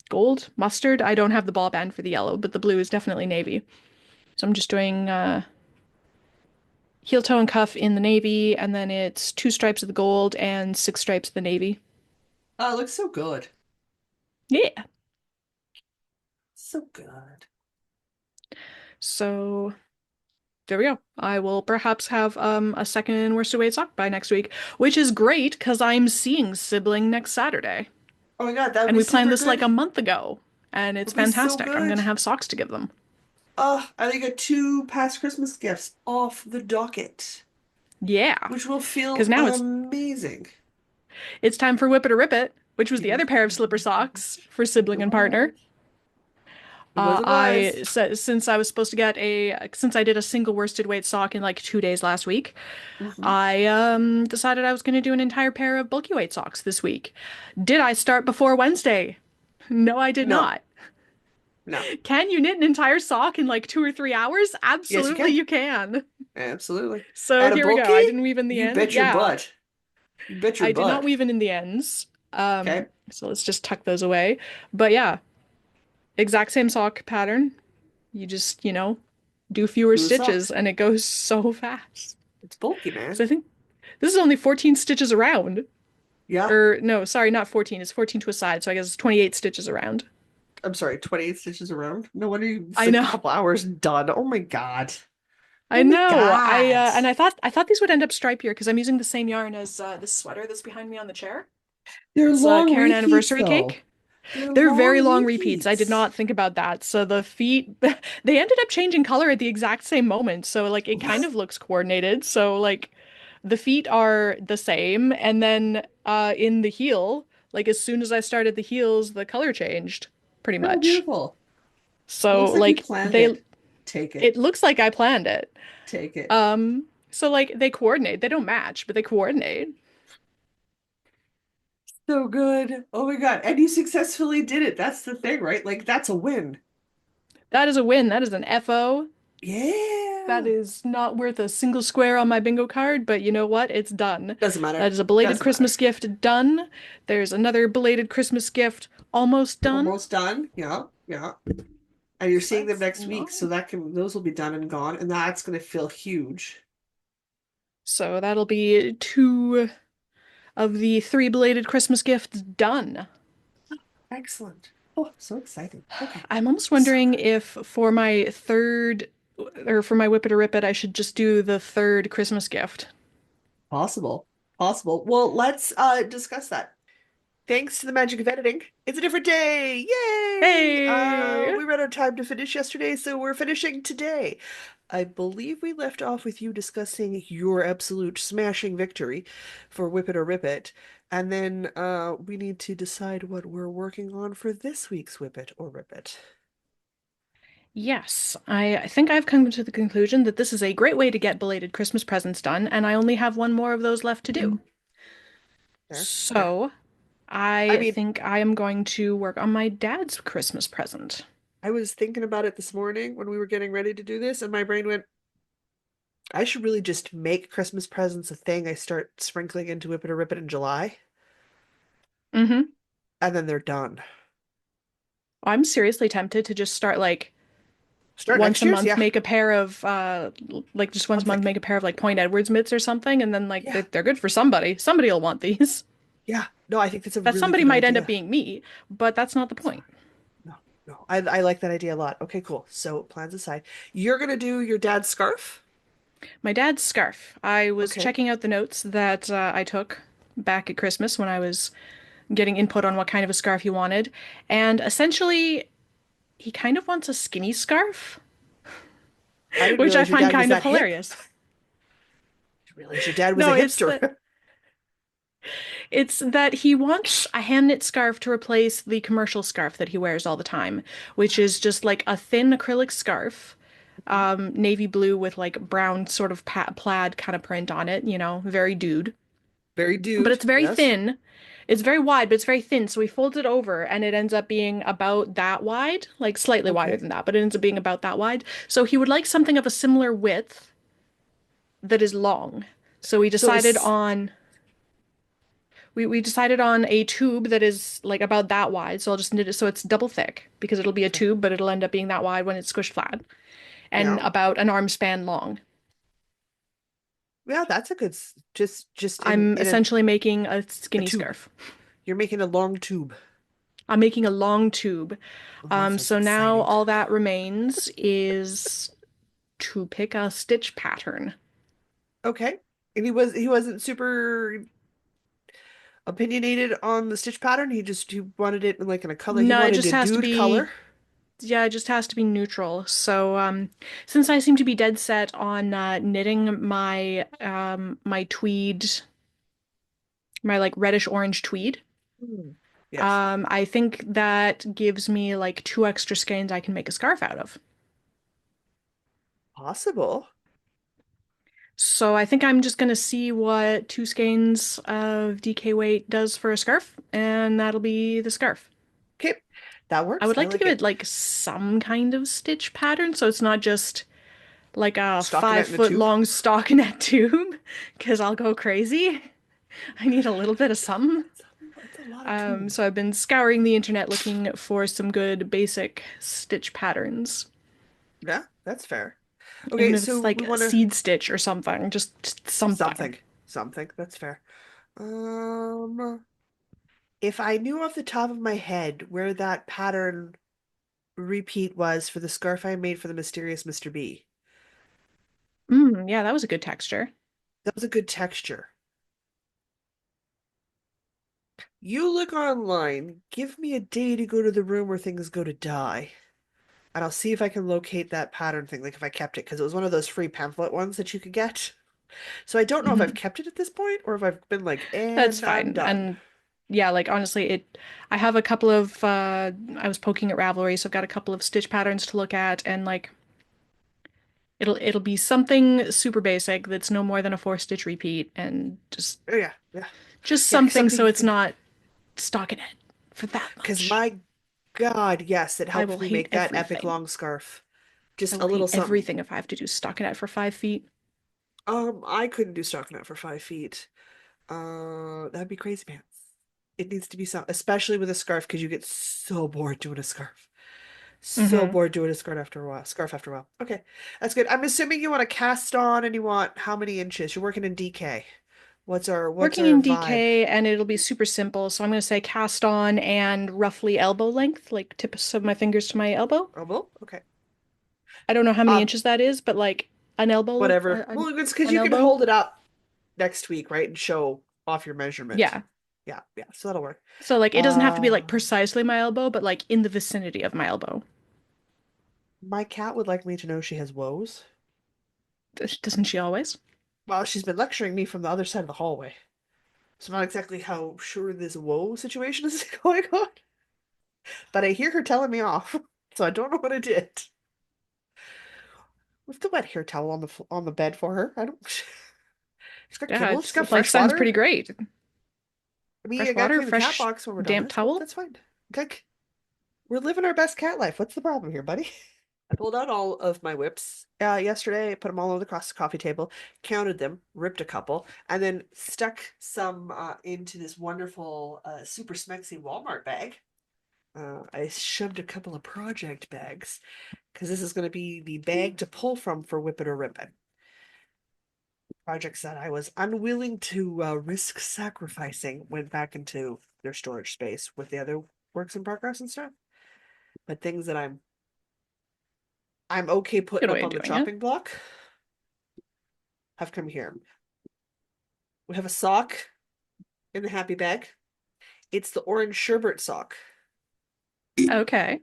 S2: gold mustard. I don't have the ball band for the yellow, but the blue is definitely navy. So I'm just doing heel toe and cuff in the navy, and then it's two stripes of the gold and six stripes of the navy.
S1: Oh, it looks so good.
S2: Yeah.
S1: So good.
S2: So there we go. I will perhaps have a second worsted weight sock by next week, which is great because I'm seeing Sibling next Saturday.
S1: Oh my God, that would
S2: And
S1: be
S2: we planned
S1: super
S2: this like
S1: good.
S2: a month ago, and
S1: It
S2: it's
S1: would be so
S2: fantastic. I'm
S1: good.
S2: gonna have socks to give them.
S1: And I get two past Christmas gifts off the docket,
S2: Yeah,
S1: which will
S2: because
S1: feel
S2: now
S1: amazing.
S2: it's time for Whip It or Rip It, which was the
S1: It
S2: other pair of slipper socks for sibling and partner.
S1: was. It was. It was.
S2: Since I was supposed to get since I did a single worsted weight sock in like 2 days last week,
S1: Mhm.
S2: I decided I was going to do an entire pair of bulky weight socks this week. Did I start before Wednesday? No, I did
S1: No,
S2: not.
S1: no.
S2: Can you knit an entire sock in like 2 or 3 hours?
S1: Yes, you
S2: Absolutely,
S1: can.
S2: you can.
S1: Absolutely.
S2: So
S1: And a
S2: here we go.
S1: bulky?
S2: I didn't weave in the
S1: You
S2: end.
S1: bet your
S2: Yeah,
S1: butt. You bet your
S2: I did not
S1: butt.
S2: weave in the ends.
S1: Okay.
S2: So let's just tuck those away. But yeah, exact same sock pattern. You just, do fewer
S1: Do the
S2: stitches
S1: socks.
S2: and it goes so fast.
S1: It's bulky,
S2: So
S1: man.
S2: I think this is only 14 stitches around.
S1: Yeah.
S2: Or no, sorry, not 14. It's 14 to a side, so I guess it's 28 stitches around.
S1: I'm sorry, 28 stitches around. No wonder you, it's
S2: I
S1: like a
S2: know.
S1: couple hours done. Oh my God.
S2: I
S1: Oh my
S2: know.
S1: God.
S2: And I thought these would end up stripier because I'm using the same yarn as this sweater that's behind me on the chair.
S1: They're
S2: It's a
S1: long
S2: Karen
S1: repeats
S2: anniversary
S1: though.
S2: cake.
S1: They're
S2: They're very
S1: long
S2: long repeats. I did
S1: repeats.
S2: not think about that. So the feet, they ended up changing color at the exact same moment. So like it kind of looks coordinated. So like the feet are the same, and then in the heel, like as soon as I started the heels, the color changed pretty
S1: Oh,
S2: much.
S1: beautiful. It
S2: So
S1: looks like you
S2: like
S1: planned it. Take it.
S2: it looks like I planned it.
S1: Take it.
S2: So like they coordinate. They don't match, but they coordinate.
S1: So good. Oh my God. And you successfully did it. That's the thing, right? Like that's a win.
S2: That is a win. That is an FO. That
S1: Yeah.
S2: is not worth a single square on my bingo card, but you know what? It's done.
S1: Doesn't
S2: That
S1: matter.
S2: is a belated
S1: Doesn't matter.
S2: Christmas gift done. There's another belated Christmas gift almost done.
S1: Almost done. Yeah. Yeah. And you're
S2: So
S1: seeing them
S2: that's
S1: next week, so
S2: no.
S1: that can those will be done and gone, and that's gonna feel huge.
S2: So that'll be two of the three belated Christmas gifts done.
S1: Excellent. Oh, so exciting. Okay.
S2: I'm almost
S1: So
S2: wondering
S1: good.
S2: if for my third or for my Whip It or Rip It, I should just do the third Christmas gift.
S1: Possible. Possible. Well, let's discuss that. Thanks to the magic of editing, it's a different day. Yay!
S2: Hey!
S1: We ran out of time to finish yesterday, so we're finishing today. I believe we left off with you discussing your absolute smashing victory for Whip It or Rip It. And then we need to decide what we're working on for this week's Whip It or Rip It.
S2: Yes, I think I've come to the conclusion that this is a great way to get belated Christmas presents done, and I only have one more of those left to do.
S1: Fair, fair.
S2: So
S1: I
S2: I
S1: mean,
S2: think I am going to work on my dad's Christmas present.
S1: I was thinking about it this morning when we were getting ready to do this, and my brain went, I should really just make Christmas presents a thing I start sprinkling into Whip It or Rip It in July,
S2: Mm-hmm.
S1: and then they're done.
S2: I'm seriously tempted to just start like
S1: Start next year's? Yeah.
S2: make a pair of like just once
S1: I'm
S2: a month
S1: thinking.
S2: make a pair of like Point Edwards mitts or something, and then like
S1: Yeah,
S2: they're good for somebody. Somebody will want these.
S1: yeah. No, I think that's a
S2: That
S1: really
S2: somebody
S1: good
S2: might end up
S1: idea.
S2: being me, but that's not the
S1: It's
S2: point.
S1: not. No, no. I like that idea a lot. Okay, cool. So plans aside, you're gonna do your dad's scarf?
S2: My dad's scarf. I was
S1: Okay.
S2: checking out the notes that I took back at Christmas when I was getting input on what kind of a scarf he wanted, and essentially, he kind of wants a skinny scarf,
S1: I didn't
S2: which I
S1: realize your
S2: find
S1: dad was
S2: kind of
S1: that hip.
S2: hilarious.
S1: Didn't realize your dad was
S2: No,
S1: a hipster.
S2: it's that he wants a hand knit scarf to replace the commercial scarf that he wears all the time, which is just like a thin acrylic scarf, navy blue with like brown sort of plaid kind of print on it, very dude.
S1: Very
S2: But
S1: dude.
S2: it's very
S1: Yes.
S2: thin. It's very wide, but it's very thin. So we fold it over and it ends up being about that wide, like slightly wider
S1: Okay.
S2: than that, but it ends up being about that wide. So he would like something of a similar width that is long. So
S1: So is
S2: we decided on a tube that is like about that wide. So I'll just knit it so it's double thick because it'll be a
S1: okay.
S2: tube, but it'll end up being that wide when it's squished flat and
S1: Yeah.
S2: about an arm span long.
S1: Yeah, that's a good just
S2: I'm
S1: in
S2: essentially making a
S1: a
S2: skinny
S1: tube.
S2: scarf.
S1: You're making a long tube.
S2: I'm making a long tube.
S1: Oh, that sounds
S2: So now
S1: exciting.
S2: all that remains is to pick a stitch pattern.
S1: Okay. And he wasn't super opinionated on the stitch pattern. He wanted it in like in a color. He
S2: No, it
S1: wanted
S2: just
S1: a
S2: has to
S1: dude
S2: be,
S1: color.
S2: yeah, it just has to be neutral. So, since I seem to be dead set on knitting my tweed, my like reddish orange tweed,
S1: Hmm. Yes.
S2: I think that gives me like two extra skeins I can make a scarf out of.
S1: Possible.
S2: So I think I'm just gonna see what two skeins of DK weight does for a scarf, and that'll be the scarf.
S1: Okay. That
S2: I
S1: works.
S2: would
S1: I
S2: like to
S1: like
S2: give it
S1: it.
S2: like some kind of stitch pattern, so it's not just like a five
S1: Stockinette in a
S2: foot
S1: tube.
S2: long stockinette tube, because I'll go crazy. I need a little bit of something.
S1: That's a lot of tube.
S2: So I've been scouring the internet looking for some good basic stitch patterns,
S1: Yeah, that's fair. Okay,
S2: even if
S1: so
S2: it's
S1: we
S2: like a
S1: want to
S2: seed stitch or something, just something.
S1: something. Something. That's fair. Um, if I knew off the top of my head where that pattern repeat was for the scarf I made for the mysterious Mr. B,
S2: Yeah, that was a good texture.
S1: that was a good texture. You look online, give me a day to go to the room where things go to die, and I'll see if I can locate that pattern thing, like if I kept it, because it was one of those free pamphlet ones that you could get. So I don't know if I've
S2: Mhm.
S1: kept it at this point or if I've been like,
S2: That's
S1: and I'm
S2: fine.
S1: done.
S2: And yeah, like honestly, I have a couple of I was poking at Ravelry, so I've got a couple of stitch patterns to look at and like it'll be something super basic that's no more than a four stitch repeat and just
S1: Oh yeah, yeah,
S2: just
S1: yeah,
S2: something
S1: something
S2: so
S1: you
S2: it's
S1: can,
S2: not stockinette for that
S1: because
S2: much.
S1: my God, yes, it
S2: I
S1: helped
S2: will
S1: me
S2: hate
S1: make that epic
S2: everything.
S1: long scarf.
S2: I
S1: Just a
S2: will
S1: little
S2: hate
S1: something.
S2: everything if I have to do stockinette for 5 feet.
S1: I couldn't do stockinette for 5 feet. That'd be crazy pants. It needs to be some, especially with a scarf, because you get so bored doing a scarf. So
S2: Mm-hmm.
S1: bored doing a scarf after a while. Scarf after a while. Okay, that's good. I'm assuming you want to cast on and you want how many inches? You're working in DK. What's
S2: Working
S1: our
S2: in
S1: vibe?
S2: DK and it'll be super simple. So I'm going to say cast on and roughly elbow length, like tips of my fingers to my elbow.
S1: Oh, well, okay.
S2: I don't know how many
S1: Um,
S2: inches that is, but like an elbow,
S1: whatever. Well, it's because
S2: an
S1: you can
S2: elbow.
S1: hold it up next week, right, and show off your measurement.
S2: Yeah.
S1: Yeah, yeah. So that'll work.
S2: So like it doesn't have to be
S1: Uh,
S2: like precisely my elbow, but like in the vicinity of my elbow.
S1: my cat would like me to know she has woes.
S2: Doesn't she always?
S1: Well, she's been lecturing me from the other side of the hallway. So I'm not exactly how sure this woe situation is going on, but I hear her telling me off. So I don't know what I did. With the wet hair towel on the bed for her. I don't. She's got
S2: Yeah,
S1: kibble. She's
S2: it's
S1: got
S2: life
S1: fresh
S2: sounds
S1: water.
S2: pretty great.
S1: I mean, I
S2: Fresh
S1: gotta
S2: water,
S1: clean the cat
S2: fresh
S1: box when we're done
S2: damp
S1: this. Well,
S2: towel.
S1: that's fine. Okay, we're living our best cat life. What's the problem here, buddy? I pulled out all of my whips yesterday. I put them all across the coffee table, counted them, ripped a couple, and then stuck some into this wonderful, super smexy Walmart bag. I shoved a couple of project bags because this is going to be the bag to pull from for Whip It or Rip It. projects that I was unwilling to risk sacrificing went back into their storage space with the other works in progress and stuff. But things that I'm okay
S2: Good
S1: putting
S2: way
S1: up
S2: of
S1: on the
S2: doing it.
S1: chopping block have come here. We have a sock in the happy bag. It's the orange sherbet sock.
S2: Okay.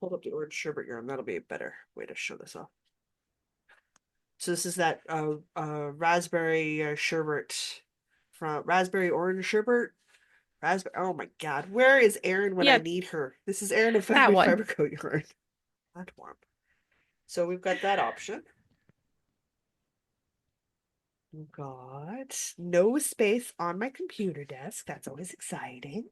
S1: Hold up the orange sherbet yarn. That'll be a better way to show this off. So this is that raspberry sherbet from raspberry orange sherbet. Raspberry. Oh my God, where is Erin when I
S2: Yeah,
S1: need her? This is Erin of
S2: that
S1: Fabric
S2: one.
S1: Fiber Coat yarn. That one. So we've got that option. We've got no space on my computer desk. That's always exciting.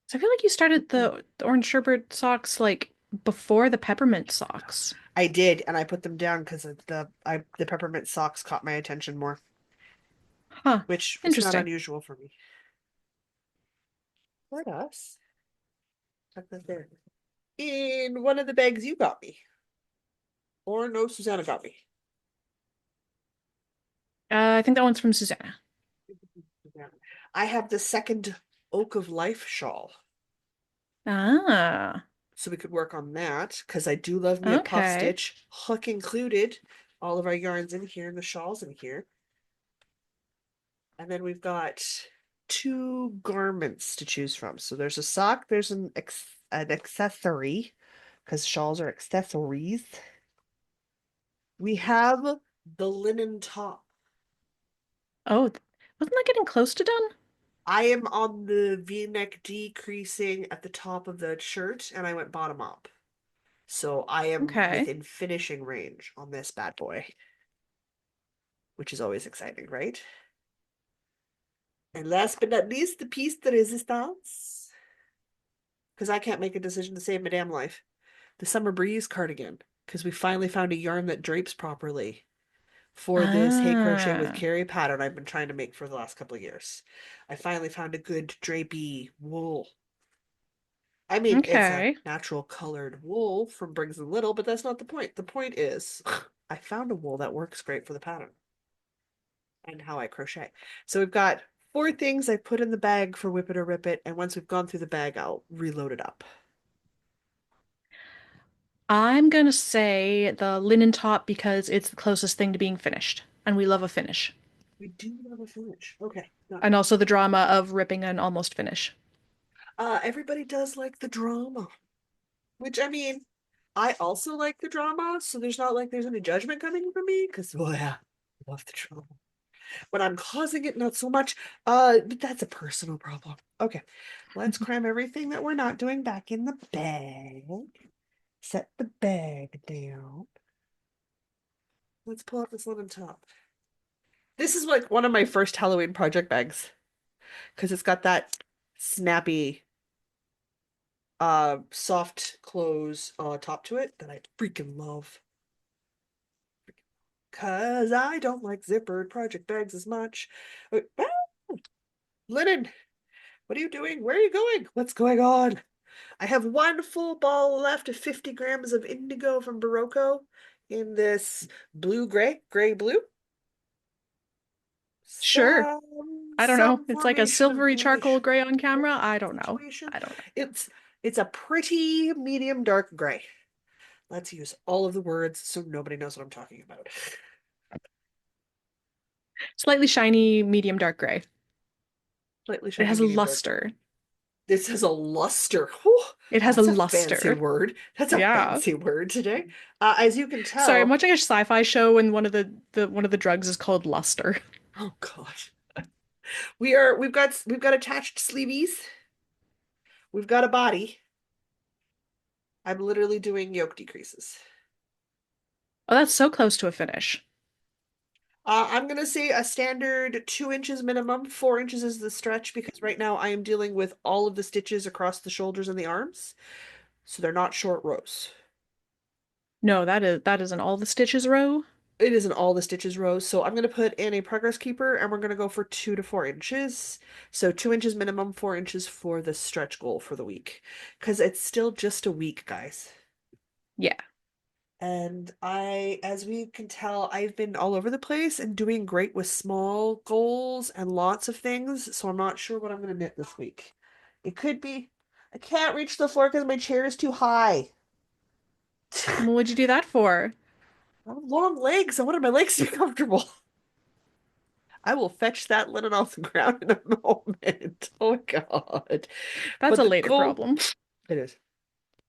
S2: So I feel like you started the orange sherbet socks like before the peppermint socks.
S1: I did, and I put them down because the peppermint socks caught my attention more,
S2: Huh.
S1: which is not
S2: Interesting.
S1: unusual for me. Let us tuck that there. In one of the bags you got me, or no, Susanna got me.
S2: I think that one's from Susanna.
S1: I have the second Oak of Life shawl,
S2: Ah,
S1: so we could work on that because I do love me a puff
S2: okay.
S1: stitch, hook included. All of our yarns in here and the shawls in here. And then we've got two garments to choose from. So there's a sock, there's an accessory, because shawls are accessories. We have the linen top.
S2: Oh, wasn't that getting close to done?
S1: I am on the V-neck decreasing at the top of the shirt, and I went bottom up. So I am
S2: Okay.
S1: within finishing range on this bad boy, which is always exciting, right? And last but not least, the piece de resistance. Because I can't make a decision to save my damn life. The Summer Breeze cardigan. Because we finally found a yarn that drapes properly for this Hey Crochet with
S2: Ah,
S1: Carrie pattern I've been trying to make for the last couple of years. I finally found a good drapey wool. I mean, it's a
S2: okay.
S1: natural colored wool from Briggs and Little, but that's not the point. The point is, I found a wool that works great for the pattern and how I crochet. So we've got four things I put in the bag for Whip It or Rip It, and once we've gone through the bag, I'll reload it up.
S2: I'm gonna say the linen top because it's the closest thing to being finished, and we love a finish.
S1: We do have a finish. Okay, done.
S2: And also the drama of ripping an almost finish.
S1: Everybody does like the drama, which I mean, I also like the drama, so there's not like there's any judgment coming from me because, well, yeah, I love the drama. When I'm causing it, not so much. But that's a personal problem. Okay, let's cram everything that we're not doing back in the bag. Set the bag down. Let's pull out this linen top. This is like one of my first Halloween project bags because it's got that snappy soft close top to it that I freaking love. Cause I don't like zippered project bags as much. Linen, what are you doing? Where are you going? What's going on? I have one full ball left of 50 grams of indigo from Barocco in this blue gray, gray blue.
S2: Sure. I don't know.
S1: Some
S2: It's like a
S1: formation of
S2: silvery charcoal
S1: bluish
S2: gray on
S1: gray
S2: camera. I don't know.
S1: situation.
S2: I don't know.
S1: It's it's a pretty medium dark gray. Let's use all of the words so nobody knows what I'm talking about.
S2: Slightly shiny, medium dark gray.
S1: Slightly
S2: It
S1: shiny
S2: has a
S1: medium dark gray.
S2: luster.
S1: This is a luster. Whew,
S2: It has a
S1: that's a fancy
S2: luster.
S1: word. That's a
S2: Yeah.
S1: fancy word today. As you can
S2: Sorry, I'm
S1: tell,
S2: watching a sci-fi show and one of the one of the drugs is called luster.
S1: oh gosh, we've got attached sleeveys. We've got a body. I'm literally doing yoke decreases.
S2: Oh, that's so close to a finish.
S1: I'm gonna say a standard 2 inches minimum. 4 inches is the stretch because right now I am dealing with all of the stitches across the shoulders and the arms, so they're not short rows.
S2: No, that isn't all the stitches row.
S1: It isn't all the stitches rows, so I'm gonna put in a progress keeper and we're gonna go for 2 to 4 inches. So 2 inches minimum, 4 inches for the stretch goal for the week. Because it's still just a week, guys.
S2: Yeah.
S1: And as we can tell, I've been all over the place and doing great with small goals and lots of things. So I'm not sure what I'm going to knit this week. It could be, I can't reach the floor because my chair is too high.
S2: What'd you do that for?
S1: I have long legs. I wanted my legs to be comfortable. I will fetch that linen off the ground in a moment. Oh my God.
S2: That's
S1: But
S2: a
S1: the
S2: later
S1: goal,
S2: problem.
S1: it is.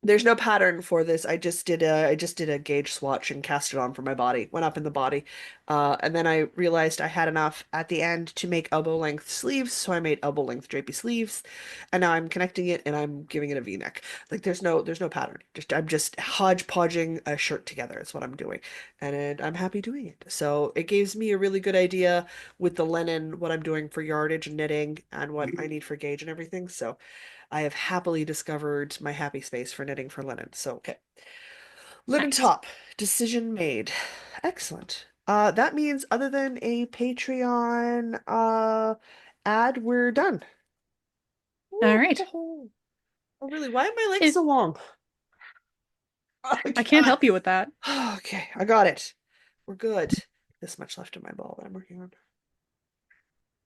S1: There's no pattern for this. I just did a gauge swatch and cast it on for my body. Went up in the body. And then I realized I had enough at the end to make elbow length sleeves, so I made elbow length drapey sleeves. And now I'm connecting it and I'm giving it a V-neck. Like there's no pattern. I'm just hodgepodging a shirt together. Is what I'm doing. And I'm happy doing it. So it gives me a really good idea with the linen, what I'm doing for yardage and knitting and what I need for gauge and everything. So I have happily discovered my happy space for knitting for linen. So, okay. Linen
S2: Nice.
S1: top, decision made. Excellent. That means other than a Patreon ad, we're done.
S2: All
S1: Ooh,
S2: right.
S1: oh, oh, really? Why are my legs
S2: If
S1: so long?
S2: I can't help you with that.
S1: Okay, I got it. We're good. This much left in my ball that I'm working on.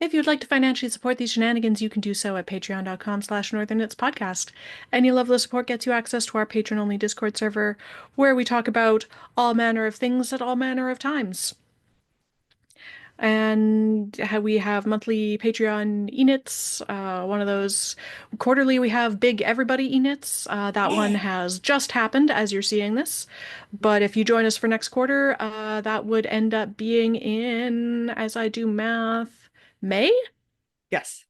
S2: If you'd like to financially support these shenanigans, you can do so at patreon.com/northernknitspodcast. Any level of support gets you access to our patron-only Discord server, where we talk about all manner of things at all manner of times. And we have monthly Patreon e-knits. One of those quarterly, we have big everybody e-knits. That one
S1: Yeah.
S2: has just happened as you're seeing this. But if you join us for next quarter, that would end up being in, as I do math, May?
S1: Yes.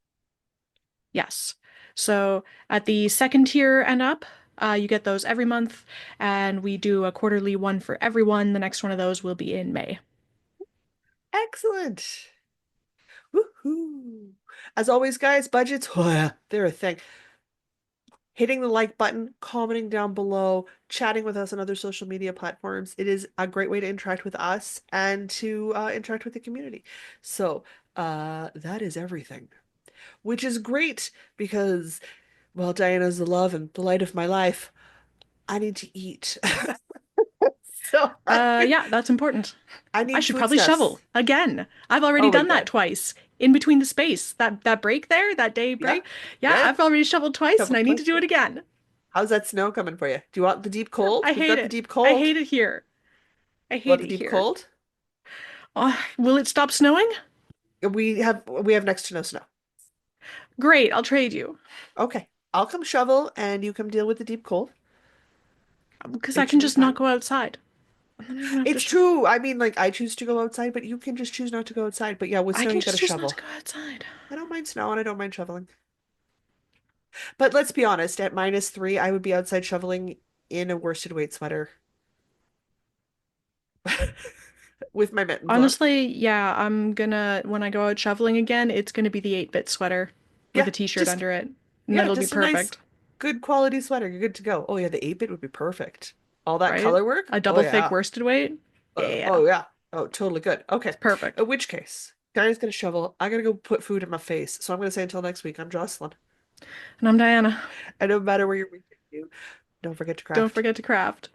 S2: Yes. So at the second tier and up, you get those every month, and we do a quarterly one for everyone. The next one of those will be in May.
S1: Excellent. Woohoo. As always, guys, budgets, oh yeah, they're a thing. Hitting the like button, commenting down below, chatting with us on other social media platforms. It is a great way to interact with us and to interact with the community. So, that is everything, which is great because, well, Diana's the love and the light of my life. I need to eat. So
S2: Yeah, that's important.
S1: I
S2: I
S1: need
S2: should
S1: food
S2: probably
S1: stuffs.
S2: shovel again. I've already
S1: Oh my
S2: done that
S1: God.
S2: twice in between the space. That break there, that day
S1: Yeah.
S2: break. Yeah,
S1: Yeah.
S2: I've already shoveled twice and
S1: Shovel
S2: I need to
S1: twice.
S2: do it again.
S1: How's that snow coming for you? Do you want the deep cold?
S2: I
S1: We've
S2: hate
S1: got the
S2: it.
S1: deep
S2: I
S1: cold.
S2: hate it here. I
S1: You want
S2: hate
S1: the
S2: it
S1: deep
S2: here.
S1: cold?
S2: Will it stop snowing?
S1: We have next to no snow.
S2: Great, I'll trade you.
S1: Okay. I'll come shovel and you come deal with the deep cold.
S2: Because I
S1: It
S2: can
S1: should be
S2: just not
S1: fine.
S2: go outside. I don't even have to
S1: It's true. I mean, like I choose to go outside, but you can just choose not to go outside. But yeah, with
S2: I
S1: snow
S2: can
S1: you gotta
S2: just choose not to
S1: shovel.
S2: go outside.
S1: I don't mind snow and I don't mind shoveling. But let's be honest, at -3, I would be outside shoveling in a worsted weight sweater with my mittens on.
S2: Honestly, yeah, when I go out shoveling again, it's gonna be the 8-bit sweater with
S1: Yeah,
S2: a t-shirt
S1: just
S2: under it. And
S1: yeah,
S2: that'll be
S1: just a nice,
S2: perfect,
S1: good quality sweater. You're good to go. Oh yeah, the 8-bit would be perfect. All that
S2: right?
S1: color work?
S2: A
S1: Oh
S2: double thick
S1: yeah.
S2: worsted weight. Yeah,
S1: Oh yeah. Oh, totally good. Okay.
S2: it's perfect.
S1: In which case, Diana's gonna shovel. I gotta go put food in my face. So I'm gonna say until next week, I'm Jocelyn.
S2: And I'm Diana.
S1: And no matter where your week takes you, don't forget to
S2: Don't
S1: craft.
S2: forget to craft.